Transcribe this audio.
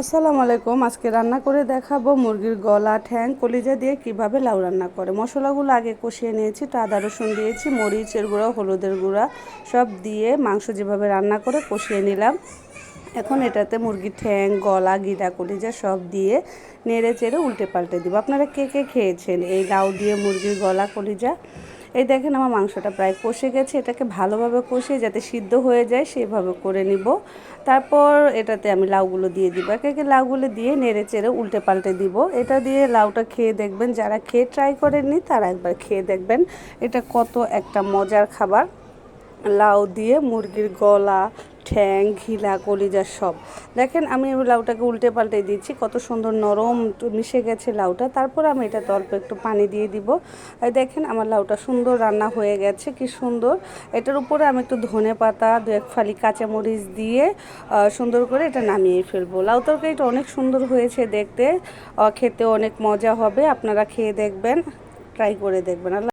আসসালামু আলাইকুম। আজকে রান্না করে দেখাবো মুরগির গলা, ঠ্যাং, কলিজা দিয়ে কিভাবে লাউ রান্না করে। মশলাগুলো আগে কষিয়ে নিয়েছি, তো আদা রসুন দিয়েছি, মরিচের গুঁড়া, হলুদের গুঁড়া সব দিয়ে মাংস যেভাবে রান্না করে কষিয়ে নিলাম। এখন এটাতে মুরগির ঠ্যাং, গলা, গিরা, কলিজা সব দিয়ে নেড়ে চেড়ে উল্টে পাল্টে দিব। আপনারা কে কে খেয়েছেন এই লাউ দিয়ে মুরগির গলা, কলিজা? এই দেখেন আমার মাংসটা প্রায় কষে গেছে। এটাকে ভালোভাবে কষিয়ে যাতে সিদ্ধ হয়ে যায় সেভাবে করে নিব। তারপর এটাতে আমি লাউগুলো দিয়ে দিব। একে একে লাউগুলো দিয়ে নেড়ে চেড়ে উল্টে পাল্টে দিব। এটা দিয়ে লাউটা খেয়ে দেখবেন, যারা খেয়ে ট্রাই করেননি তারা একবার খেয়ে দেখবেন। এটা কত একটা মজার খাবার। লাউ দিয়ে মুরগির গলা, ঠ্যাং, ঘিলা, কলিজা সব। দেখেন আমি লাউটাকে উল্টে পাল্টে দিচ্ছি, কত সুন্দর নরম মিশে গেছে লাউটা। তারপর আমি এটাতে অল্প একটু পানি দিয়ে দিব। এই দেখেন আমার লাউটা সুন্দর রান্না হয়ে গেছে, কি সুন্দর। এটার উপরে আমি একটু ধনে পাতা, দু এক ফালি কাঁচামরিচ দিয়ে সুন্দর করে এটা নামিয়ে ফেলবো। লাউ তরকারিটা অনেক সুন্দর হয়েছে দেখতে, খেতে অনেক মজা হবে। আপনারা খেয়ে দেখবেন, ট্রাই করে দেখবেন।